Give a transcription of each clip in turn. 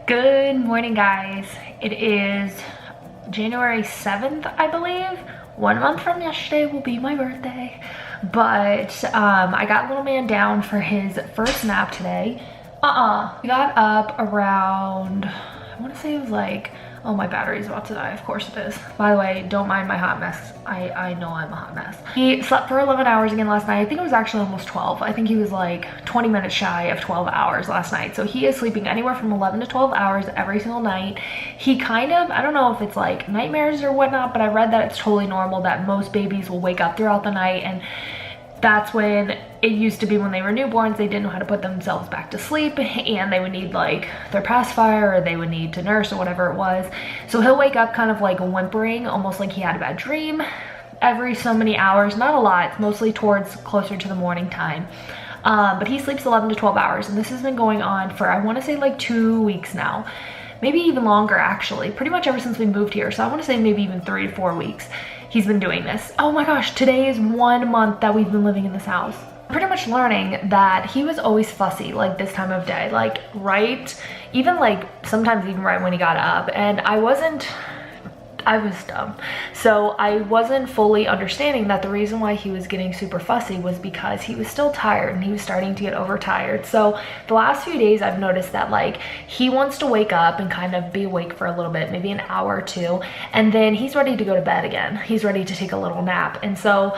Good morning, guys. It is January 7th, I believe. 1 month from yesterday will be my birthday. But I got little man down for his first nap today. We got up around, I want to say it was like, oh, my battery's about to die. Of course it is. By the way, don't mind my hot mess. I know I'm a hot mess. He slept for 11 hours again last night. I think it was actually almost 12. I think he was like 20 minutes shy of 12 hours last night. So he is sleeping anywhere from 11 to 12 hours every single night. He kind of, I don't know if it's like nightmares or whatnot, but I read that it's totally normal that most babies will wake up throughout the night, and that's when it used to be when they were newborns, they didn't know how to put themselves back to sleep, and they would need like their pacifier, or they would need to nurse, or whatever it was. So he'll wake up kind of like whimpering, almost like he had a bad dream every so many hours. Not a lot, it's mostly towards closer to the morning time. But he sleeps 11 to 12 hours, and this has been going on for, I want to say like 2 weeks now. Maybe even longer, actually. Pretty much ever since we moved here. So I want to say maybe even 3 to 4 weeks he's been doing this. Oh my gosh, today is 1 month that we've been living in this house. Pretty much learning that he was always fussy like this time of day, like even like sometimes even right when he got up, and I was dumb. So I wasn't fully understanding that the reason why he was getting super fussy was because he was still tired and he was starting to get overtired. So the last few days I've noticed that like he wants to wake up and kind of be awake for a little bit, maybe an hour or two, and then he's ready to go to bed again. He's ready to take a little nap. And so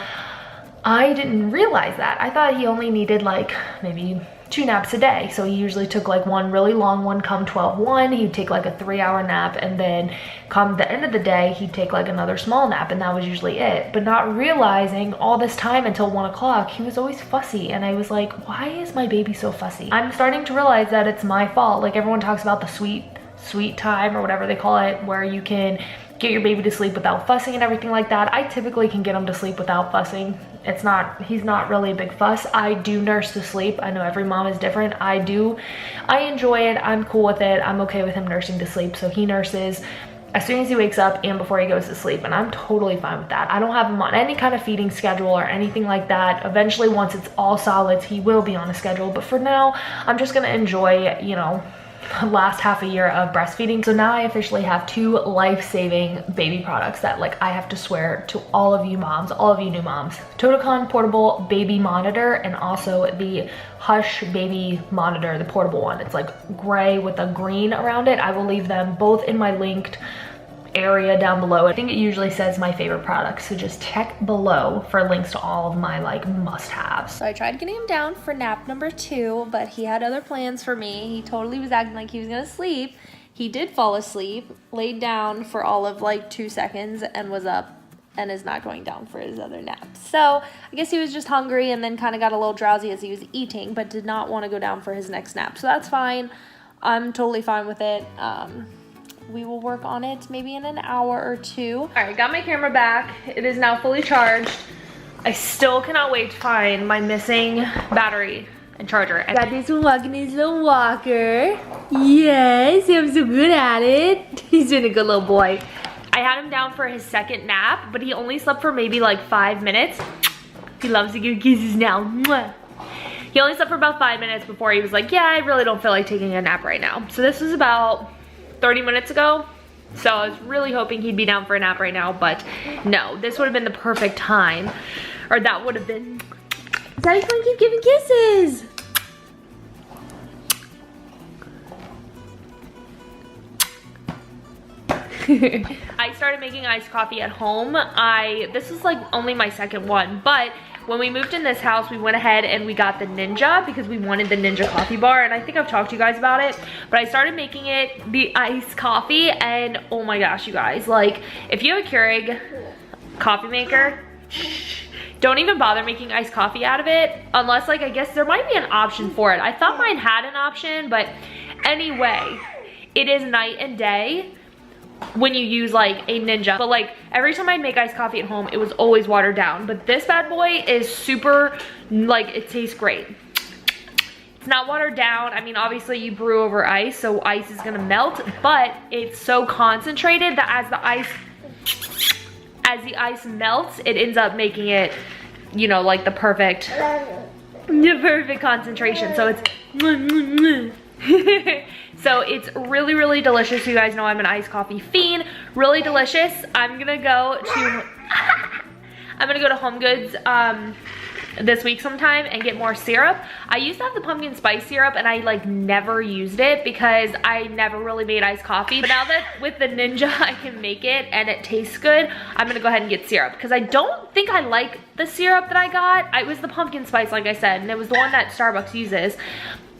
I didn't realize that. I thought he only needed like maybe 2 naps a day. So he usually took like one really long one come 12-1. He'd take like a 3-hour nap, and then come the end of the day, he'd take like another small nap, and that was usually it. But not realizing all this time until 1 o'clock, he was always fussy. And I was like, why is my baby so fussy? I'm starting to realize that it's my fault. Like everyone talks about the sweet time or whatever they call it, where you can get your baby to sleep without fussing and everything like that. I typically can get him to sleep without fussing. He's not really a big fuss. I do nurse to sleep. I know every mom is different. I enjoy it. I'm cool with it. I'm okay with him nursing to sleep. So he nurses as soon as he wakes up and before he goes to sleep, and I'm totally fine with that. I don't have him on any kind of feeding schedule or anything like that. Eventually, once it's all solids, he will be on a schedule, but for now, I'm just gonna enjoy, you know, last half a year of breastfeeding. So now I officially have 2 life-saving baby products that like I have to swear to all of you moms, all of you new moms. Totocon portable baby monitor, and also the Hush baby monitor, the portable one. It's like gray with a green around it. I will leave them both in my linked area down below. I think it usually says my favorite products, so just check below for links to all of my like must-haves. So I tried getting him down for nap number 2, but he had other plans for me. He totally was acting like he was gonna sleep. He did fall asleep, laid down for all of like 2 seconds, and was up and is not going down for his other nap. So I guess he was just hungry and then kind of got a little drowsy as he was eating, but did not want to go down for his next nap. So that's fine. I'm totally fine with it. We will work on it maybe in an hour or 2. All right, got my camera back. It is now fully charged. I still cannot wait to find my missing battery and charger. I got this one walking his little walker. Yes, I'm so good at it. He's been a good little boy. I had him down for his second nap, but he only slept for maybe like 5 minutes. He loves to give kisses now. Mwah. He only slept for about 5 minutes before he was like, yeah, I really don't feel like taking a nap right now. So this was about 30 minutes ago, so I was really hoping he'd be down for a nap right now, but no, this would have been the perfect time, or that would have been. Daddy, come keep giving kisses. I started making iced coffee at home. This is like only my second one, but when we moved in this house, we went ahead and we got the Ninja because we wanted the Ninja coffee bar, and I think I've talked to you guys about it, but I started making it the iced coffee, and oh my gosh, you guys, like if you have a Keurig coffee maker, don't even bother making iced coffee out of it unless like, I guess there might be an option for it. I thought mine had an option, but anyway, it is night and day when you use like a Ninja. But like every time I'd make iced coffee at home, it was always watered down. But this bad boy is super, like it tastes great. It's not watered down. I mean, obviously you brew over ice, so ice is gonna melt, but it's so concentrated that as the ice melts, it ends up making it, you know, like the perfect concentration. So it's So it's really, really delicious. You guys know I'm an iced coffee fiend. Really delicious. I'm gonna go to Home Goods this week sometime and get more syrup. I used to have the pumpkin spice syrup and I like never used it because I never really made iced coffee. But now that with the Ninja I can make it and it tastes good, I'm gonna go ahead and get syrup because I don't think I like the syrup that I got. It was the pumpkin spice, like I said, and it was the one that Starbucks uses.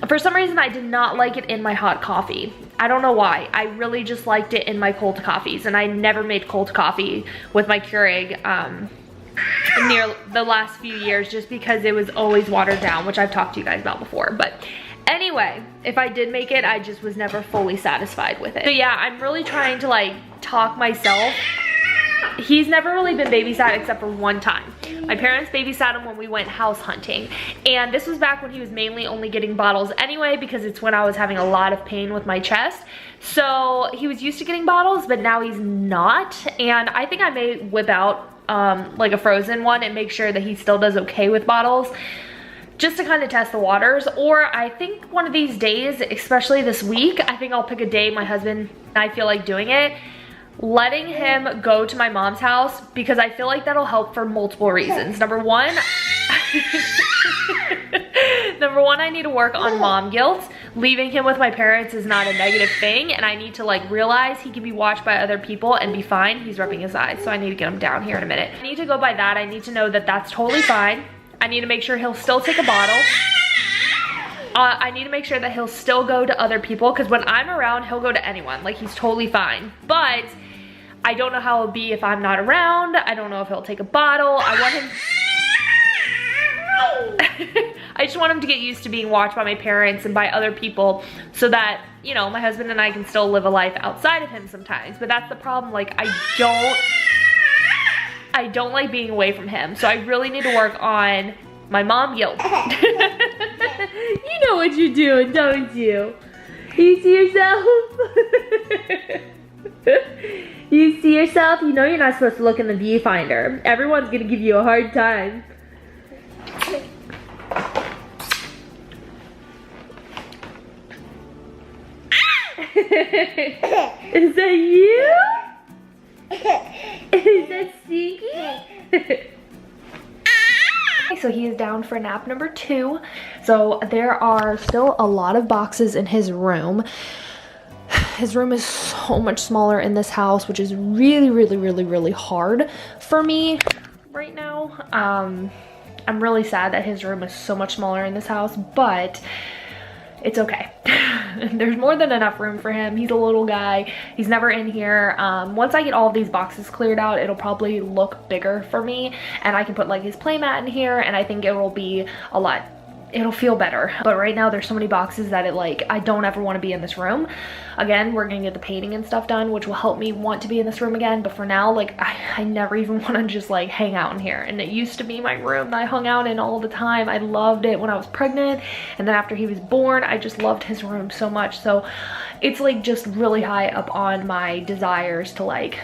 For some reason, I did not like it in my hot coffee. I don't know why. I really just liked it in my cold coffees, and I never made cold coffee with my Keurig near the last few years just because it was always watered down, which I've talked to you guys about before. But anyway, if I did make it, I just was never fully satisfied with it. So yeah, I'm really trying to like talk myself. He's never really been babysat except for one time. My parents babysat him when we went house hunting. And this was back when he was mainly only getting bottles anyway because it's when I was having a lot of pain with my chest. So he was used to getting bottles, but now he's not. And I think I may whip out like a frozen one and make sure that he still does okay with bottles, just to kind of test the waters. Or I think one of these days, especially this week, I think I'll pick a day my husband and I feel like doing it, letting him go to my mom's house, because I feel like that'll help for multiple reasons. Number one, I need to work on mom guilt. Leaving him with my parents is not a negative thing, and I need to like realize he can be watched by other people and be fine. He's rubbing his eyes, so I need to get him down here in a minute. I need to go by that. I need to know that that's totally fine. I need to make sure he'll still take a bottle. I need to make sure that he'll still go to other people, because when I'm around, he'll go to anyone. Like, he's totally fine. But I don't know how it'll be if I'm not around. I don't know if he'll take a bottle. I want him... I just want him to get used to being watched by my parents and by other people, so that, you know, my husband and I can still live a life outside of him sometimes. But that's the problem. Like, I don't like being away from him. So I really need to work on my mom guilt. You know what you're doing, don't you? You see yourself? You see yourself? You know you're not supposed to look in the viewfinder. Everyone's gonna give you a hard time. Is that you? Is that Stinky? So he is down for nap number 2. So there are still a lot of boxes in his room. His room is so much smaller in this house, which is really, really, really, really hard for me right now. I'm really sad that his room is so much smaller in this house, but it's okay. There's more than enough room for him. He's a little guy. He's never in here. Once I get all of these boxes cleared out, it'll probably look bigger for me, and I can put like his playmat in here, and I think it will be a lot, it'll feel better. But right now there's so many boxes that I don't ever want to be in this room. Again, we're gonna get the painting and stuff done, which will help me want to be in this room again. But for now, like, I never even want to just like hang out in here. And it used to be my room that I hung out in all the time. I loved it when I was pregnant, and then after he was born, I just loved his room so much. So it's like just really high up on my desires to like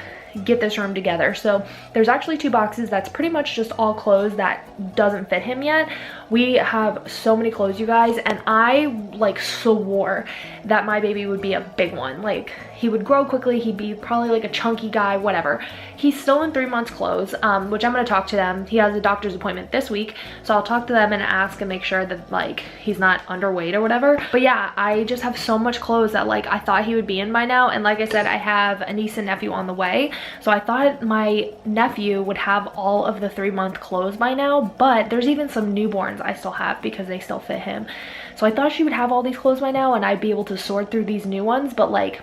get this room together. So there's actually 2 boxes that's pretty much just all clothes that doesn't fit him yet. We have so many clothes, you guys, and I like swore that my baby would be a big one. Like, he would grow quickly, he'd be probably like a chunky guy, whatever. He's still in 3 months clothes, which I'm gonna talk to them. He has a doctor's appointment this week, so I'll talk to them and ask and make sure that like he's not underweight or whatever. But yeah, I just have so much clothes that like I thought he would be in by now. And like I said, I have a niece and nephew on the way, so I thought my nephew would have all of the 3-month clothes by now, but there's even some newborns I still have because they still fit him. So I thought she would have all these clothes by now and I'd be able to sort through these new ones. But like,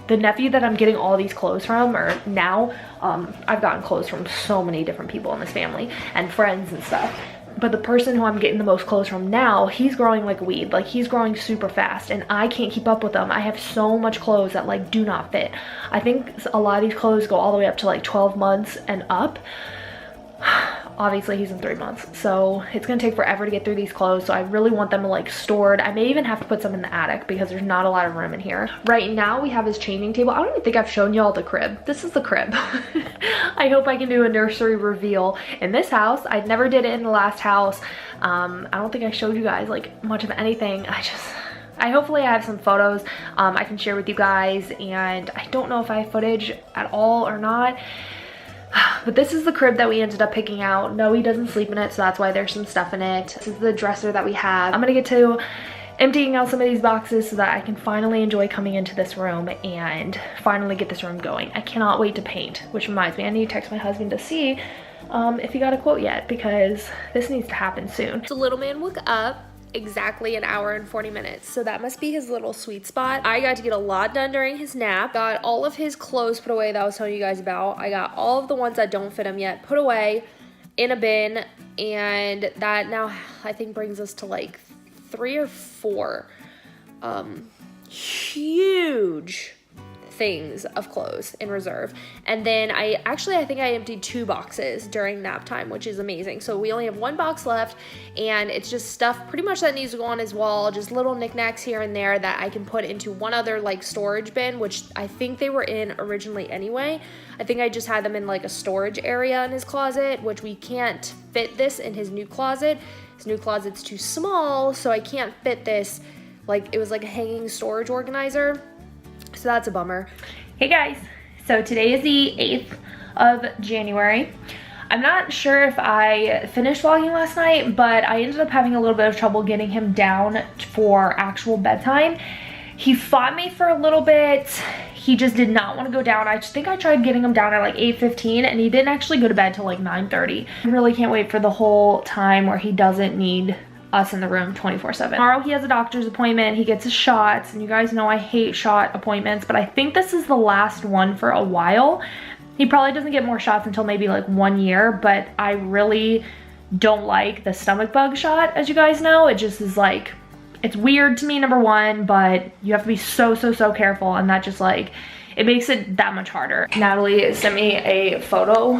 the nephew that I'm getting all these clothes from, or now, I've gotten clothes from so many different people in this family and friends and stuff. But the person who I'm getting the most clothes from now, he's growing like a weed. Like, he's growing super fast and I can't keep up with them. I have so much clothes that like do not fit. I think a lot of these clothes go all the way up to like 12 months and up. Obviously he's in 3 months, so it's gonna take forever to get through these clothes. So I really want them like stored. I may even have to put some in the attic because there's not a lot of room in here. Right now we have his changing table. I don't even think I've shown y'all the crib. This is the crib. I hope I can do a nursery reveal in this house. I never did it in the last house. I don't think I showed you guys like much of anything. hopefully I have some photos I can share with you guys, and I don't know if I have footage at all or not. But this is the crib that we ended up picking out. No, he doesn't sleep in it, so that's why there's some stuff in it. This is the dresser that we have. I'm gonna get to emptying out some of these boxes so that I can finally enjoy coming into this room and finally get this room going. I cannot wait to paint, which reminds me, I need to text my husband to see if he got a quote yet, because this needs to happen soon. So little man woke up exactly 1 hour and 40 minutes, so that must be his little sweet spot. I got to get a lot done during his nap. Got all of his clothes put away that I was telling you guys about. I got all of the ones that don't fit him yet put away in a bin, and that now I think brings us to like 3 or 4 huge things of clothes in reserve. And then I think I emptied 2 boxes during nap time, which is amazing. So we only have 1 box left, and it's just stuff pretty much that needs to go on his wall, just little knickknacks here and there that I can put into one other like storage bin, which I think they were in originally anyway. I think I just had them in like a storage area in his closet, which we can't fit this in his new closet. His new closet's too small, so I can't fit this. Like, it was like a hanging storage organizer. So that's a bummer. Hey guys, so today is the 8th of January. I'm not sure if I finished vlogging last night, but I ended up having a little bit of trouble getting him down for actual bedtime. He fought me for a little bit. He just did not want to go down. I think I tried getting him down at like 8:15, and he didn't actually go to bed till like 9:30. I really can't wait for the whole time where he doesn't need us in the room 24/7. Tomorrow he has a doctor's appointment. He gets his shots, and you guys know I hate shot appointments, but I think this is the last one for a while. He probably doesn't get more shots until maybe like 1 year, but I really don't like the stomach bug shot, as you guys know. It just is like, it's weird to me, number one, but you have to be so careful, and that just like, it makes it that much harder. Natalie sent me a photo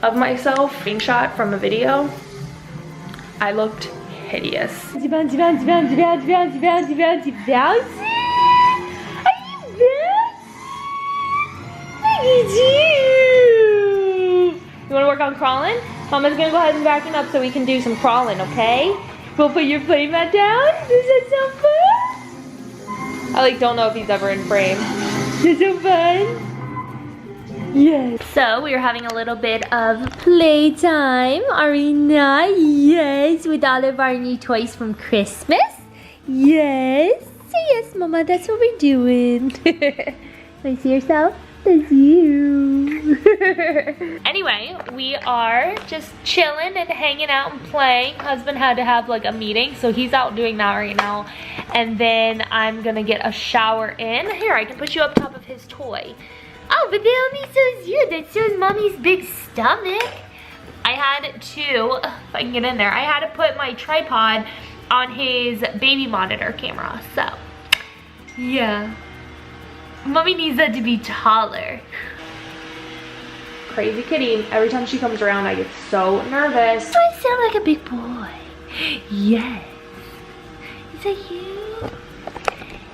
of myself being shot from a video. I looked hideous. Bouncy, bouncy, bouncy, bouncy, bouncy, bouncy, bouncy, bouncy, bouncy. Are you bouncing? Look at you. You wanna work on crawling? Mama's gonna go ahead and vacuum up so we can do some crawling, okay? We'll put your play mat down. Is that so fun? I like don't know if he's ever in frame. Is it so fun? Yes. So we are having a little bit of playtime, are we not? Yes, with all of our new toys from Christmas. Yes. So yes, Mama, that's what we're doing. Can you see yourself? That's you. Anyway, we are just chilling and hanging out and playing. Husband had to have like a meeting, so he's out doing that right now. And then I'm gonna get a shower in. Here, I can put you up top of his toy. Oh, but that only shows you. That shows Mommy's big stomach. I had to, if I can get in there, I had to put my tripod on his baby monitor camera. So, yeah. Mommy needs that to be taller. Crazy kitty. Every time she comes around, I get so nervous. I sound like a big boy. Yes. Is that you?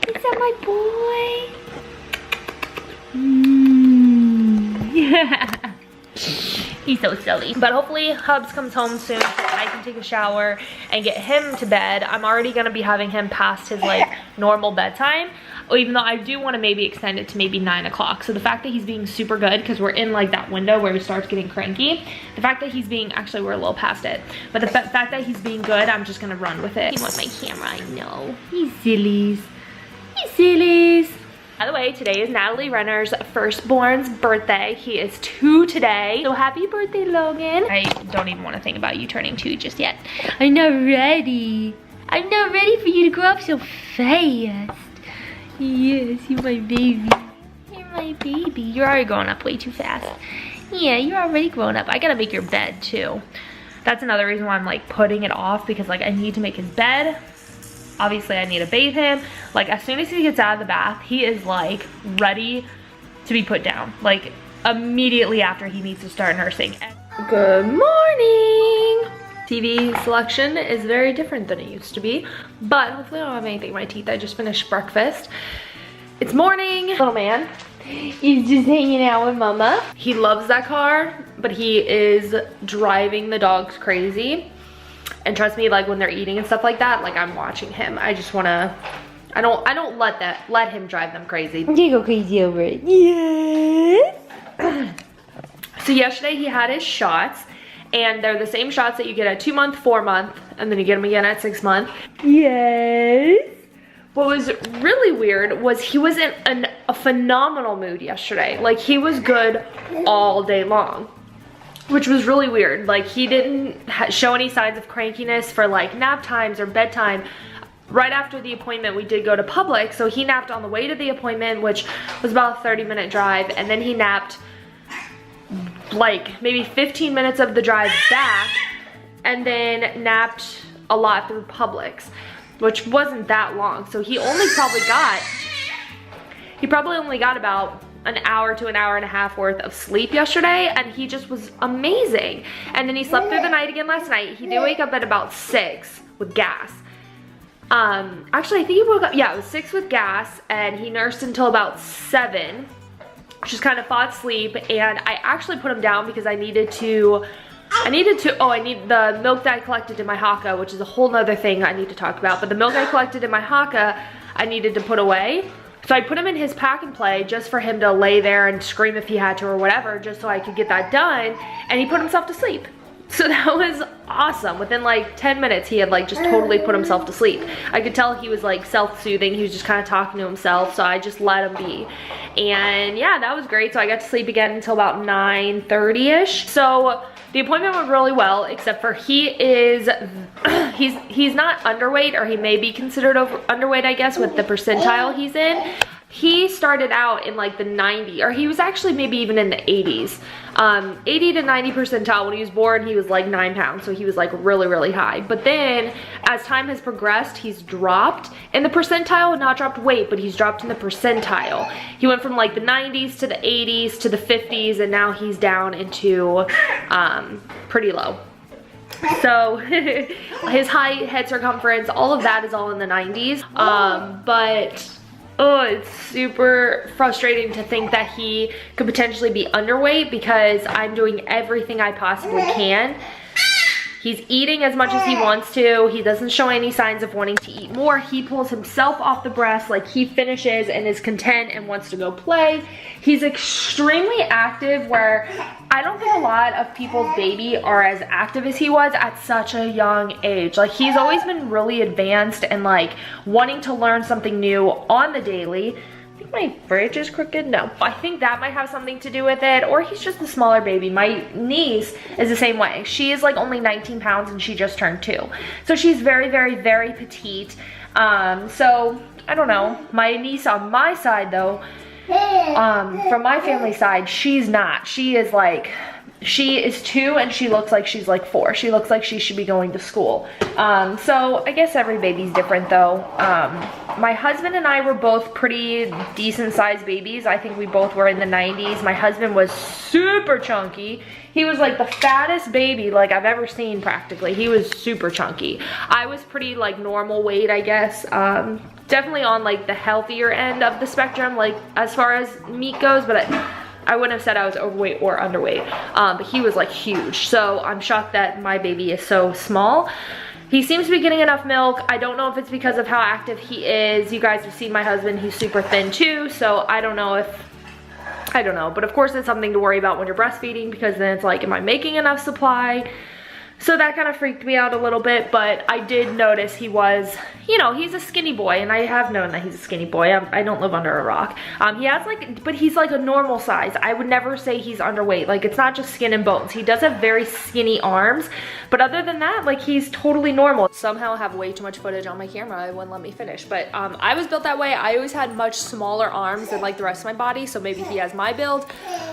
Is that my boy? Yeah. He's so silly. But hopefully Hubs comes home soon so I can take a shower and get him to bed. I'm already gonna be having him past his like normal bedtime, even though I do want to maybe extend it to maybe 9 o'clock. So the fact that he's being super good, because we're in like that window where he starts getting cranky, the fact that he's being, actually we're a little past it, but the fact that he's being good, I'm just gonna run with it. He wants my camera, I know. He's sillies. He's sillies. By the way, today is Natalie Renner's firstborn's birthday. He is 2 today. So happy birthday, Logan. I don't even want to think about you turning 2 just yet. I'm not ready. I'm not ready for you to grow up so fast. Yes, you're my baby. You're my baby. You're already growing up way too fast. Yeah, you're already grown up. I gotta make your bed too. That's another reason why I'm like putting it off, because like I need to make his bed. Obviously I need to bathe him. Like as soon as he gets out of the bath, he is like ready to be put down. Like immediately after he needs to start nursing. Good morning. TV selection is very different than it used to be, but hopefully I don't have anything in my teeth. I just finished breakfast. It's morning. Little man, he's just hanging out with Mama. He loves that car, but he is driving the dogs crazy. And trust me, like when they're eating and stuff like that, like I'm watching him. I I don't let him drive them crazy. They go crazy over it. Yes. So yesterday he had his shots, and they're the same shots that you get at 2 month, 4 month, and then you get them again at 6 month. Yes. What was really weird was he was in a phenomenal mood yesterday. Like, he was good all day long, which was really weird. Like, he didn't show any signs of crankiness for like nap times or bedtime. Right after the appointment, we did go to Publix, so he napped on the way to the appointment, which was about a 30-minute drive, and then he napped like maybe 15 minutes of the drive back, and then napped a lot through Publix, which wasn't that long. So he probably only got about an hour to an hour and a half worth of sleep yesterday, and he just was amazing. And then he slept through the night again last night. He did wake up at about 6 with gas. Actually, I think he woke up, yeah, it was 6 with gas, and he nursed until about 7. Just kind of fought sleep, and I actually put him down because I need the milk that I collected in my haka, which is a whole nother thing I need to talk about, but the milk I collected in my haka, I needed to put away. So I put him in his pack and play just for him to lay there and scream if he had to or whatever, just so I could get that done, and he put himself to sleep. So that was awesome. Within like 10 minutes, he had like just totally put himself to sleep. I could tell he was like self-soothing. He was just kind of talking to himself, so I just let him be. And yeah, that was great. So I got to sleep again until about 9:30ish. So the appointment went really well, except for he's not underweight, or he may be considered underweight, I guess, with the percentile he's in. He started out in like the 90, or he was actually maybe even in the 80s. 80 to 90 percentile. When he was born, he was like 9 pounds, so he was like really, really high. But then as time has progressed, he's dropped in the percentile, not dropped weight, but he's dropped in the percentile. He went from like the 90s to the 80s to the 50s, and now he's down into pretty low. So his height, head circumference, all of that is all in the 90s. But oh, it's super frustrating to think that he could potentially be underweight, because I'm doing everything I possibly can. He's eating as much as he wants to. He doesn't show any signs of wanting to eat more. He pulls himself off the breast, like he finishes and is content and wants to go play. He's extremely active, where I don't think a lot of people's baby are as active as he was at such a young age. Like, he's always been really advanced and like wanting to learn something new on the daily. I think my fridge is crooked. No, I think that might have something to do with it, or he's just a smaller baby. My niece is the same way. She is like only 19 pounds and she just turned 2. So she's very, very, very petite. So I don't know. My niece on my side though, from my family side, she's not. She is 2 and she looks like she's like 4. She looks like she should be going to school. So I guess every baby's different though. My husband and I were both pretty decent sized babies. I think we both were in the 90s. My husband was super chunky. He was like the fattest baby like I've ever seen practically. He was super chunky. I was pretty like normal weight, I guess. Definitely on like the healthier end of the spectrum, like as far as meat goes, but I wouldn't have said I was overweight or underweight, but he was like huge. So I'm shocked that my baby is so small. He seems to be getting enough milk. I don't know if it's because of how active he is. You guys have seen my husband, he's super thin too. So I don't know, but of course it's something to worry about when you're breastfeeding, because then it's like, am I making enough supply? So that kind of freaked me out a little bit, but I did notice he was, you know, he's a skinny boy, and I have known that he's a skinny boy. I don't live under a rock. He has like, but he's like a normal size. I would never say he's underweight. Like, it's not just skin and bones. He does have very skinny arms, but other than that, like, he's totally normal. Somehow I have way too much footage on my camera. It wouldn't let me finish, but I was built that way. I always had much smaller arms than like the rest of my body, so maybe he has my build.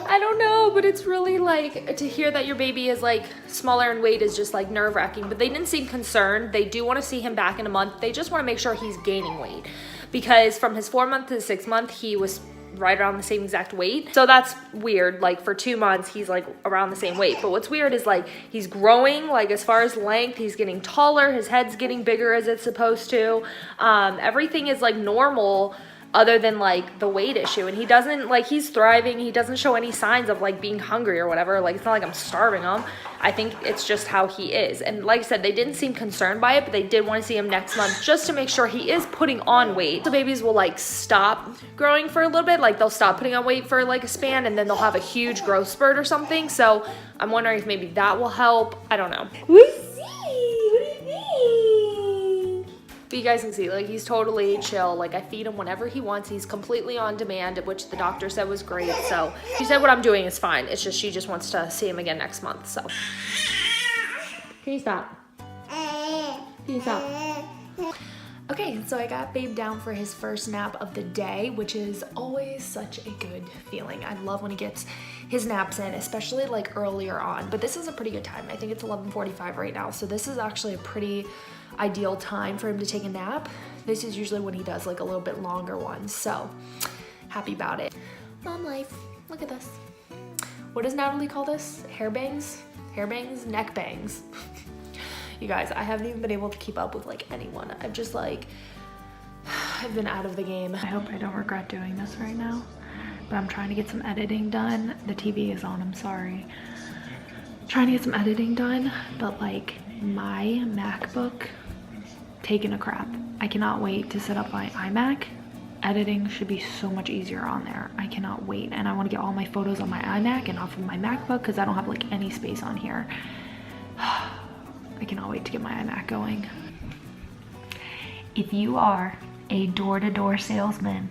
I don't know, but it's really like, to hear that your baby is like smaller in weight is just like nerve-wracking. But they didn't seem concerned. They do want to see him back in a month. They just want to make sure he's gaining weight, because from his 4 month to the 6 month, he was right around the same exact weight. So that's weird. Like, for 2 months, he's like around the same weight. But what's weird is like, he's growing, like as far as length, he's getting taller, his head's getting bigger as it's supposed to. Everything is like normal, other than like the weight issue. And he doesn't, like, he's thriving. He doesn't show any signs of like being hungry or whatever. Like, it's not like I'm starving him. I think it's just how he is. And like I said, they didn't seem concerned by it, but they did want to see him next month just to make sure he is putting on weight. So babies will like stop growing for a little bit. Like, they'll stop putting on weight for like a span, and then they'll have a huge growth spurt or something. So I'm wondering if maybe that will help. I don't know. We'll see. What do you think? But you guys can see, like, he's totally chill. Like, I feed him whenever he wants. He's completely on demand, which the doctor said was great. So she said what I'm doing is fine. It's just she just wants to see him again next month. So can you stop? Can you stop? Okay, so I got Babe down for his first nap of the day, which is always such a good feeling. I love when he gets his naps in, especially like earlier on. But this is a pretty good time. I think it's 11:45 right now. So this is actually a pretty ideal time for him to take a nap. This is usually when he does like a little bit longer ones. So happy about it. Mom life. Look at this. What does Natalie call this? Hair bangs? Hair bangs? Neck bangs. You guys, I haven't even been able to keep up with like anyone. I've just like, I've been out of the game. I hope I don't regret doing this right now, but I'm trying to get some editing done. The TV is on, I'm sorry. Trying to get some editing done, but like my MacBook taking a crap. I cannot wait to set up my iMac. Editing should be so much easier on there. I cannot wait. And I want to get all my photos on my iMac and off of my MacBook because I don't have like any space on here. I cannot wait to get my iMac going. If you are a door-to-door salesman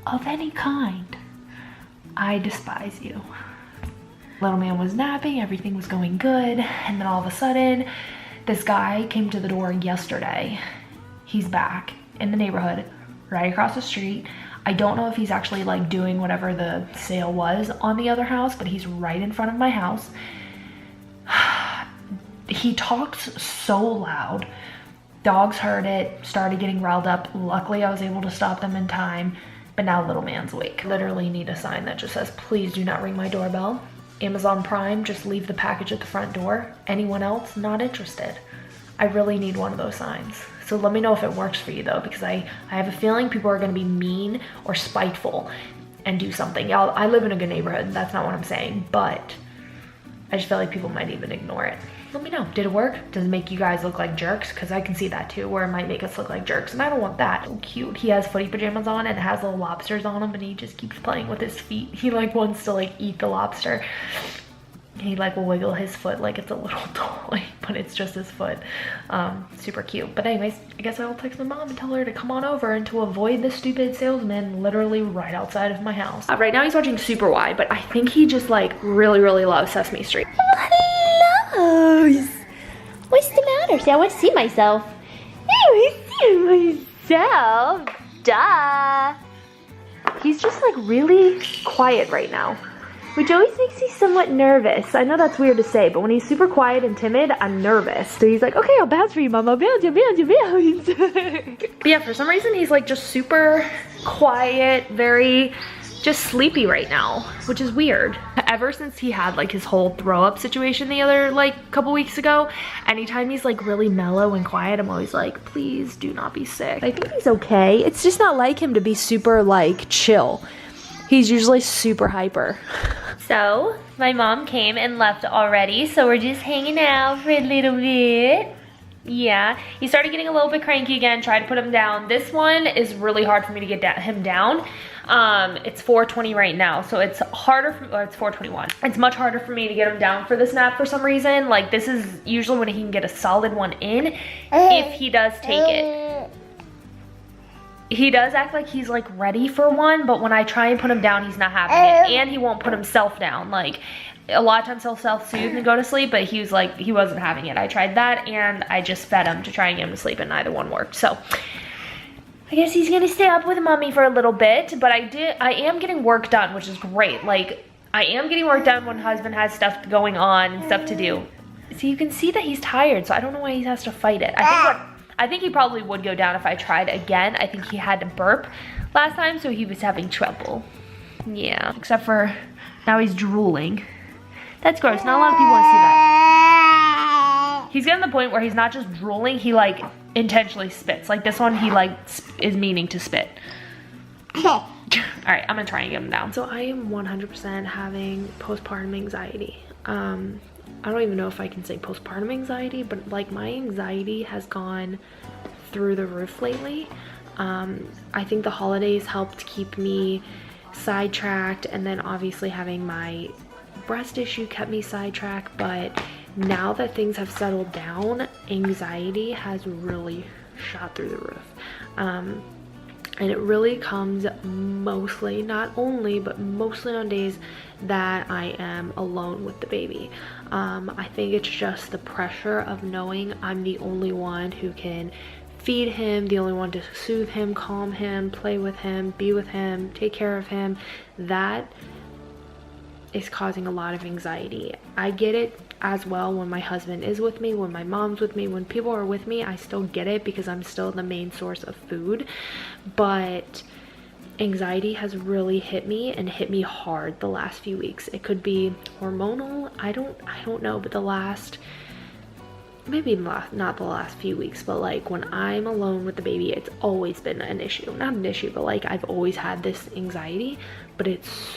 of any kind, I despise you. Little man was napping, everything was going good, and then all of a sudden, this guy came to the door yesterday. He's back in the neighborhood, right across the street. I don't know if he's actually like doing whatever the sale was on the other house, but he's right in front of my house. He talks so loud. Dogs heard it, started getting riled up. Luckily, I was able to stop them in time, but now little man's awake. Literally need a sign that just says, please do not ring my doorbell. Amazon Prime, just leave the package at the front door. Anyone else, not interested. I really need one of those signs. So let me know if it works for you though, because I have a feeling people are gonna be mean or spiteful and do something. Y'all, I live in a good neighborhood, that's not what I'm saying, but I just feel like people might even ignore it. Let me know, did it work? Does it make you guys look like jerks? Because I can see that too, where it might make us look like jerks, and I don't want that. So cute. He has footy pajamas on and it has little lobsters on him, and he just keeps playing with his feet. He like wants to like eat the lobster. He like will wiggle his foot like it's a little toy, but it's just his foot. Super cute. But anyways, I guess I will text my mom and tell her to come on over and to avoid the stupid salesman literally right outside of my house. Right now he's watching Super Why, but I think he just like really loves Sesame Street. Hello. What's the matter? See, I want to see myself. I want to see myself. Duh. He's just like really quiet right now, which always makes me somewhat nervous. I know that's weird to say, but when he's super quiet and timid, I'm nervous. So he's like, okay, I'll bounce for you, mama. Bounce. Yeah, for some reason, he's like just super quiet, very just sleepy right now, which is weird. Ever since he had like his whole throw up situation the other like couple weeks ago, anytime he's like really mellow and quiet, I'm always like, please do not be sick. I think he's okay. It's just not like him to be super like chill. He's usually super hyper. So my mom came and left already, so we're just hanging out for a little bit. Yeah, he started getting a little bit cranky again, tried to put him down. This one is really hard for me to get him down. It's 4:20 right now, so it's harder for, it's 4:21. It's much harder for me to get him down for this nap for some reason. Like, this is usually when he can get a solid one in, if he does take it. He does act like he's like ready for one, but when I try and put him down, he's not having it, and he won't put himself down. Like, a lot of times he'll self-soothe and go to sleep, but he was like, he wasn't having it. I tried that, and I just fed him to try and get him to sleep, and neither one worked. So I guess he's gonna stay up with mommy for a little bit, but I am getting work done, which is great. Like, I am getting work done when husband has stuff going on and stuff to do. So you can see that he's tired, so I don't know why he has to fight it. I think he probably would go down if I tried again. I think he had to burp last time, so he was having trouble. Yeah, except for now he's drooling. That's gross. Not a lot of people want to see that. He's getting to the point where he's not just drooling, he like intentionally spits. Like this one, he like is meaning to spit. All right, I'm gonna try and get him down. So I am 100% having postpartum anxiety. I don't even know if I can say postpartum anxiety, but like my anxiety has gone through the roof lately. I think the holidays helped keep me sidetracked, and then obviously having my breast issue kept me sidetracked, but now that things have settled down, anxiety has really shot through the roof. And it really comes mostly, not only, but mostly on days that I am alone with the baby. I think it's just the pressure of knowing I'm the only one who can feed him, the only one to soothe him, calm him, play with him, be with him, take care of him. That is causing a lot of anxiety. I get it as well when my husband is with me, when my mom's with me, when people are with me, I still get it because I'm still the main source of food. But anxiety has really hit me, and hit me hard the last few weeks. It could be hormonal, I don't know, but the last, maybe not the last few weeks, but like when I'm alone with the baby, it's always been an issue. Not an issue, but like I've always had this anxiety, but it's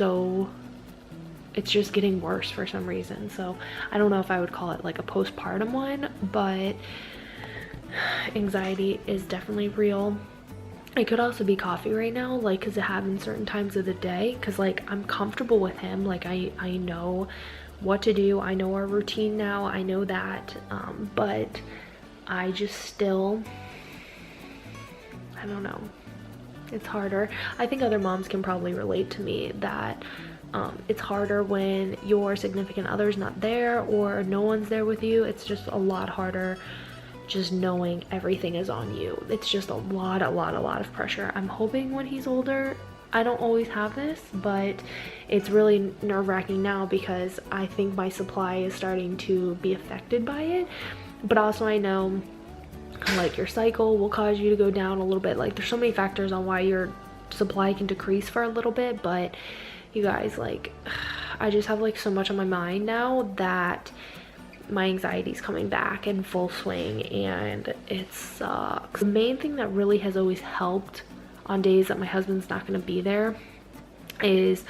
just getting worse for some reason. So I don't know if I would call it like a postpartum one, but anxiety is definitely real. It could also be coffee right now, like because it happens certain times of the day, because like I'm comfortable with him, like I know what to do, I know our routine now, I know that, but I just still, I don't know, it's harder. I think other moms can probably relate to me that it's harder when your significant other's not there or no one's there with you. It's just a lot harder just knowing everything is on you. It's just a lot of pressure. I'm hoping when he's older, I don't always have this, but it's really nerve-wracking now because I think my supply is starting to be affected by it. But also I know like your cycle will cause you to go down a little bit. Like there's so many factors on why your supply can decrease for a little bit, but you guys, like I just have like so much on my mind now that my anxiety is coming back in full swing, and it sucks. The main thing that really has always helped on days that my husband's not going to be there is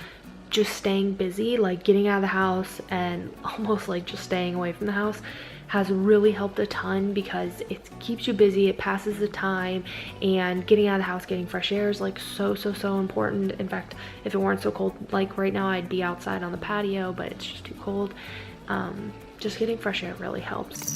just staying busy, like getting out of the house and almost like just staying away from the house has really helped a ton because it keeps you busy, it passes the time, and getting out of the house, getting fresh air is like so important. In fact, if it weren't so cold like right now, I'd be outside on the patio, but it's just too cold. Just getting fresh air really helps.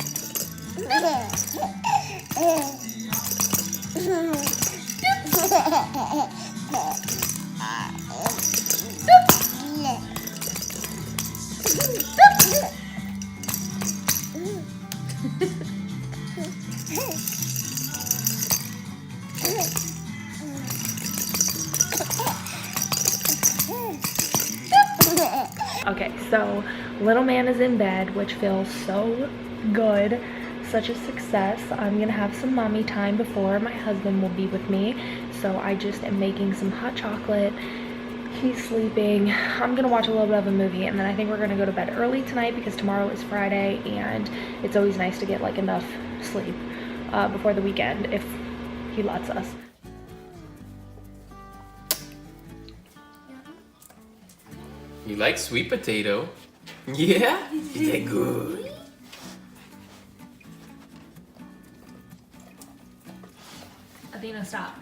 Okay, so little man is in bed, which feels so good, such a success. I'm gonna have some mommy time before my husband will be with me, so I just am making some hot chocolate. He's sleeping. I'm gonna watch a little bit of a movie, and then I think we're gonna go to bed early tonight because tomorrow is Friday, and it's always nice to get like enough sleep before the weekend if he lets us. You like sweet potato? Yeah? You did good. Athena, stop.